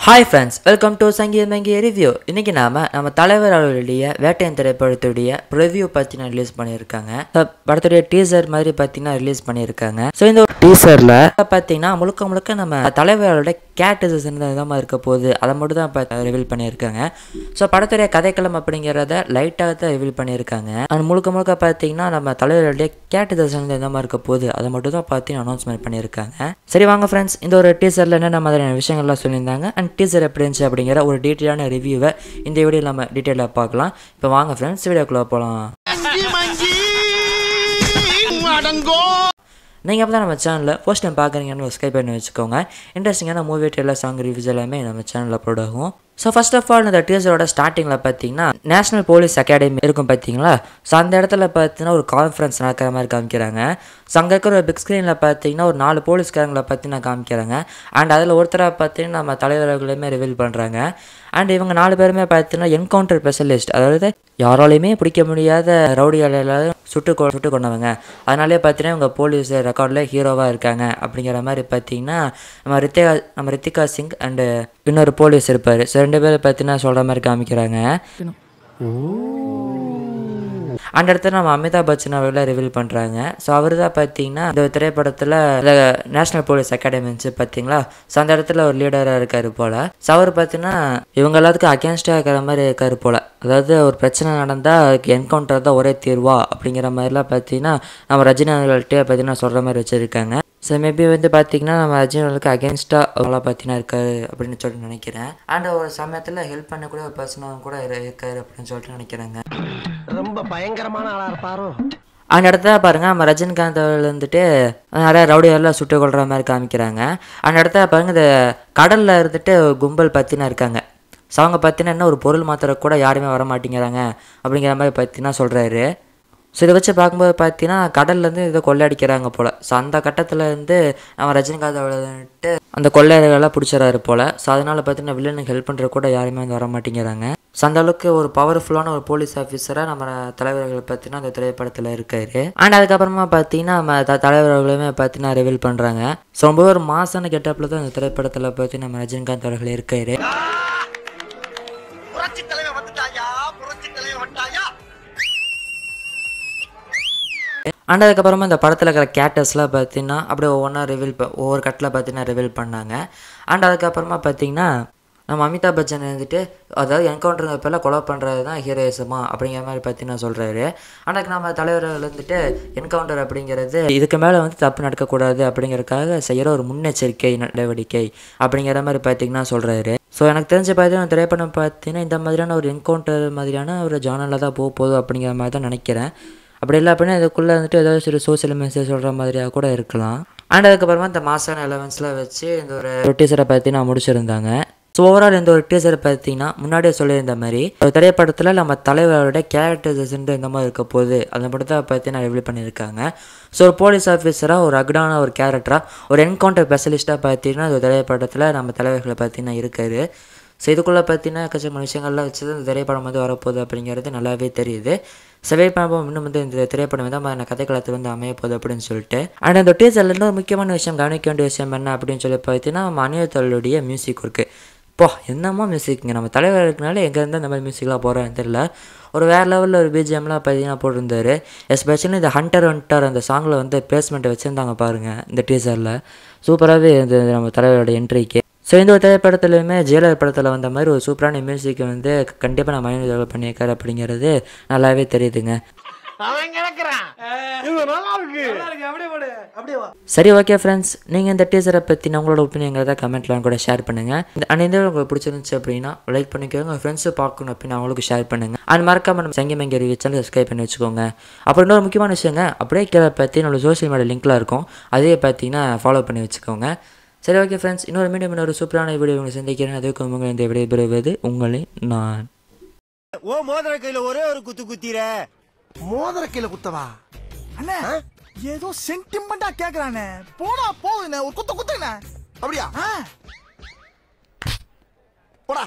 Hi friends, welcome to Sangeet Mangi Review. இன்னைக்கு நம்ம தலைவர் அவர்களுடைய வேட்டையன் திரைப்படத்துடைய ரிவ்யூ பத்தின ரிலீஸ் பண்ணியிருக்காங்க. படத்துடைய டீசர் மாதிரி பார்த்தீங்கன்னா ரிலீஸ் பண்ணியிருக்காங்க. ஸோ இந்த டீசர்ல பார்த்தீங்கன்னா முழுக்க நம்ம தலைவரோட கேரக்டர்ஸ் விதமாக இருக்க போகுது அதை மட்டும் தான் ரிவீல் பண்ணியிருக்காங்க. ஸோ படத்துடைய கதைக்களம் அப்படிங்கிறத லைட்டாக தான் ரிவீல் பண்ணியிருக்காங்க. அது முழுக்க பார்த்தீங்கன்னா நம்ம தலைவருடைய கேரக்டர்ஸ் விதமாக இருக்க போகுது அதை மட்டும் தான் பார்த்தீங்கன்னா அனௌன்ஸ்மெண்ட் பண்ணியிருக்காங்க. சரி வாங்க ஃப்ரெண்ட்ஸ், இந்த ஒரு டீசரில் என்னென்ன மாதிரியான விஷயங்கள்லாம் சொல்லியிருந்தாங்க அண்ட் டீசர் எப்படி இருந்துச்சு அப்படிங்கிற ஒரு டீட்டெயிலான ரிவ்யூவை இந்த வீடியோ நம்ம டீட்டெயிலாக பார்க்கலாம். இப்போ வாங்க ஃப்ரெண்ட்ஸ் வீடியோக்குள்ளே போகலாம். நீங்கள் அப்போ தான் நம்ம சேனலில் ஃபர்ஸ்ட் டைம் பார்க்குறீங்கன்னு சப்ஸ்கிரைப் பண்ணி வச்சுக்கோங்க. இன்ட்ரெஸ்டிங்கான மூவி ட்ரெய்லர் சாங் ரிவ்யூஸ் எல்லாமே நம்ம சேனலில் அப்லோட் ஆகும். ஸோ ஃபர்ஸ்ட் ஆஃப் ஆல் இந்த டீசரோட ஸ்டார்டிங்கில் பார்த்தீங்கன்னா நேஷனல் போலீஸ் அகாடமி இருக்கும் பார்த்தீங்களா. ஸோ அந்த இடத்துல பார்த்தீங்கன்னா ஒரு கான்ஃபரன்ஸ் நடக்கிற மாதிரி காமிக்கிறாங்க. ஸோ அங்கே இருக்கிற ஒரு பிக் ஸ்க்ரீனில் பார்த்தீங்கன்னா ஒரு 4 போலீஸ்காரங்களை பார்த்தீங்கன்னா காமிக்கிறாங்க. அண்ட் அதில் ஒருத்தராக பார்த்தீங்கன்னா நம்ம தலைவர்களுமே ரிவீல் பண்ணுறாங்க. அண்ட் இவங்க 4 பேருமே பார்த்தீங்கன்னா என்கவுண்டர் ஸ்பெஷலிஸ்ட், அதாவது யாராலையுமே பிடிக்க முடியாத ரவுடியாலும் சுட்டு கொண்டவங்க. அதனாலே பார்த்தீங்கன்னா இவங்க போலீஸ் ரெக்கார்டில் ஹீரோவாக இருக்காங்க அப்படிங்கிற மாதிரி பார்த்தீங்கன்னா நம்ம ரித்திகா சிங் அண்டு இன்னொரு போலீஸ் இருப்பார். ஸோ 2 பேரை பார்த்தீங்கன்னா சொல்கிற மாதிரி காமிக்கிறாங்க. அந்த இடத்துல நம்ம அமிதாப் பச்சன் அவர்களை ரிவீல் பண்ணுறாங்க. ஸோ அவர் தான் பார்த்தீங்கன்னா இந்த திரைப்படத்தில் நேஷனல் போலீஸ் அகாடமி இருந்துச்சு பார்த்தீங்களா. ஸோ அந்த இடத்துல ஒரு லீடராக இருக்கார் போல். ஸோ அவர் பார்த்தீங்கன்னா இவங்க எல்லாத்துக்கும் அகேன்ஸ்டாக இருக்கிற மாதிரி இருக்கார் போல். அதாவது ஒரு பிரச்சனை நடந்தால் அதுக்கு என்கவுண்டர் தான் ஒரே தீர்வா அப்படிங்கிற மாதிரிலாம் பார்த்தீங்கன்னா நம்ம ரஜினி அவர்கள்ட்டே பார்த்தீங்கன்னா சொல்கிற மாதிரி வச்சுருக்காங்க. ஸோ மேபி பார்த்தீங்கன்னா நம்ம ரஜினிகளுக்கு அகேன்ஸ்டாக அவங்களா பார்த்தீங்கன்னா இருக்காரு அப்படின்னு சொல்லிட்டு நினைக்கிறேன். அண்ட் ஒரு சமயத்தில் ஹெல்ப் பண்ணக்கூடிய ஒரு பர்சனாக கூட இருக்காரு அப்படின்னு சொல்லிட்டு நினைக்கிறாங்க. ரொம்ப பயங்கரமான ஆளா இருப்பாரோ. அந்த இடத்துல பாருங்கள் நம்ம ரஜினிகாந்த் அவர்கள் நிறைய ரவுடியெல்லாம் சுட்டு கொள்கிற மாதிரி காமிக்கிறாங்க. அந்த இடத்துல பாருங்கள் இந்த கடலில் கும்பல் பார்த்தீங்கன்னா இருக்காங்க. ஸோ அவங்க பார்த்தீங்கன்னா என்ன ஒரு பொருள் மாத்திர கூட யாருமே வர மாட்டேங்கிறாங்க அப்படிங்கிற மாதிரி பார்த்தீங்கன்னா சொல்கிறாரு. ஸோ இதை வச்சு பார்க்கும்போது பார்த்தீங்கன்னா கடல்லேருந்து இதை கொள்ளையடிக்கிறாங்க போல். ஸோ அந்த கட்டத்தில் நம்ம ரஜினிகாந்த் அவர்கிட்ட அந்த கொள்ளையர்களெல்லாம் பிடிச்சிடறாரு போல். ஸோ அதனால் பார்த்தீங்கன்னா வில்லனுக்கு ஹெல்ப் பண்ணுற கூட யாருமே வர மாட்டேங்கிறாங்க. ஸோ அந்த அளவுக்கு ஒரு பவர்ஃபுல்லான ஒரு போலீஸ் ஆஃபீஸராக நம்ம தலைவர்கள் பார்த்தீங்கன்னா அந்த திரைப்படத்தில் இருக்காரு. அண்ட் அதுக்கப்புறமா பார்த்தீங்கன்னா நம்ம தலைவர்களுமே பார்த்தீங்கன்னா ரிவீல் பண்ணுறாங்க. ஸோ ரொம்ப ஒரு மாசான கெட்டப்பில் தான் இந்த திரைப்படத்தில் பார்த்தீங்கன்னா நம்ம ரஜினிகாந்த் அவர்கள் இருக்காரு. அண்ட் அதுக்கப்புறமா இந்த படத்தில் இருக்கிற கேரக்டர்ஸ்லாம் பார்த்தீங்கன்னா அப்படியே ஒவ்வொரு கட்டில் பார்த்தீங்கன்னா ரிவீல் பண்ணாங்க. அண்ட் அதுக்கப்புறமா பார்த்தீங்கன்னா நம்ம அமிதாப் பச்சன் அதாவது என்கவுண்டருங்க பேரில் கொலை பண்ணுறது தான் ஹீரோயிசமா அப்படிங்கிற மாதிரி பார்த்தீங்கன்னா சொல்கிறாரு. ஆனால் நம்ம தலைவர்கள் என்கவுண்டர் அப்படிங்கிறது இதுக்கு மேலே தப்பு நடக்கக்கூடாது அப்படிங்கிறதுக்காக செய்கிற ஒரு முன்னெச்சரிக்கை நடவடிக்கை அப்படிங்கிற மாதிரி பார்த்தீங்கன்னா சொல்கிறாரு. ஸோ எனக்கு தெரிஞ்ச பார்த்தீங்கன்னா திரைப்படம் பார்த்தீங்கன்னா இந்த மாதிரியான ஒரு என்கவுண்டர் மாதிரியான ஒரு ஜானலில் தான் போகுது அப்படிங்கிற மாதிரி தான் நினைக்கிறேன். அப்படி இல்லை அப்படின்னா இதுக்குள்ளே ஏதாவது ஒரு சோசியல் மெசேஜ் சொல்கிற மாதிரியாக கூட இருக்கலாம். அண்ட் அதுக்கப்புறமா இந்த மாசான எலவன்ஸ்லாம் வச்சு இந்த ஒரு டீசரை பார்த்தீங்கன்னா முடிச்சிருந்தாங்க. ஸோ ஓவரால் இந்த ஒரு டீசரை பார்த்தீங்கன்னா முன்னாடியே சொல்லியிருந்த மாதிரி ஒரு திரைப்படத்தில் நம்ம தலைவரோட கேரக்டர்ஸ் இந்த மாதிரி இருக்க போகுது அதை மட்டும் தான் பார்த்தீங்கன்னா ரிவீல் பண்ணியிருக்காங்க. ஸோ ஒரு போலீஸ் ஆஃபீஸராக ஒரு அக்டான ஒரு கேரக்டராக ஒரு என்கவுண்டர் ஸ்பெஷலிஸ்ட்டாக பார்த்தீங்கன்னா இந்த திரைப்படத்தில் நம்ம தலைவர்களை பார்த்தீங்கன்னா இருக்காரு. ஸோ இதுக்குள்ளே பார்த்தீங்கன்னா கஷ்டமான விஷயங்கள்லாம் வச்சு இந்த திரைப்படம் வரப்போகுது அப்படிங்கிறது நல்லாவே தெரியுது. செவை பாம்பம் இன்னும் இந்த திரைப்படம் அந்த கதைக்களத்தில் அமைய போகுது அப்படின்னு சொல்லிட்டு. அண்ட் அந்த டீசர்லேருந்து ஒரு முக்கியமான விஷயம் கவனிக்க வேண்டிய விஷயம் என்ன அப்படின்னு சொல்லி பார்த்தீங்கன்னா நம்ம அனிருத்தோடைய மியூசிக் இருக்குது. இப்போ என்னமோ மியூசிக்குங்க நம்ம தலைவருக்குனால எங்கேருந்து அந்த மாதிரி மியூசிக்லாம் போகிறான்னு தெரியல. ஒரு வேறு லெவலில் ஒரு பிஜிஎம்லாம் பார்த்தீங்கன்னா போட்டிருந்தாரு. எஸ்பெஷலி இந்த ஹண்டர் அந்த சாங்கில் பிளேஸ்மெண்ட்டை வச்சுருந்தாங்க பாருங்கள் இந்த டீசரில். சூப்பராகவே இருந்தது நம்ம தலைவரோட என்ட்ரிக்கு. ஸோ இந்த ஒரு திரைப்படத்துலையுமே ஜெயலலிதா படத்தில் வந்த மாதிரி ஒரு சூப்பரான மியூசிக் கண்டிப்பாக நம்ம மைண்ட் பண்ணியிருக்காரு அப்படிங்கிறது நல்லாவே தெரியுதுங்க. சரி ஓகே ஃப்ரெண்ட்ஸ், நீங்கள் இந்த டீசரை பற்றி உங்களோட ஒப்பீனியங்கிறத கமெண்ட்லாம் கூட ஷேர் பண்ணுங்கள். இந்த உங்களுக்கு பிடிச்சிருந்துச்சு அப்படின்னா லைக் பண்ணிக்கோங்க. உங்கள் ஃப்ரெண்ட்ஸு பார்க்கணும் அப்படின்னு அவங்களுக்கு ஷேர் பண்ணுங்கள். அது மறக்காம நம்ம சங்கி மங்கி ரிவ்யூ சேனல் சப்ஸ்கிரைப் பண்ணி வச்சுக்கோங்க. அப்புறம் இன்னொரு முக்கியமான விஷயங்க அப்படியே கீழே பற்றி நம்மளோட சோஷியல் மீடியா லிங்க்லாம் இருக்கும், அதையே பார்த்தீங்கன்னா ஃபாலோ பண்ணி வச்சுக்கோங்க. சரி ஓகே ஃப்ரெண்ட்ஸ், இன்னொரு சூப்பரான வீடியோ உங்களை சந்திக்கிறேன். அதுக்கு உங்களை இந்த விடைபெறுவது உங்களை நான். ஓ மோதிர கையில ஒரே ஒரு குத்து குத்திர மோதிர கையில குத்தவா அண்ணா ஏதோ சென்டிமெண்டா கேக்குறானே. போடா போகுதுண்ணே ஒரு குத்துண்ணே அப்படியா போடா.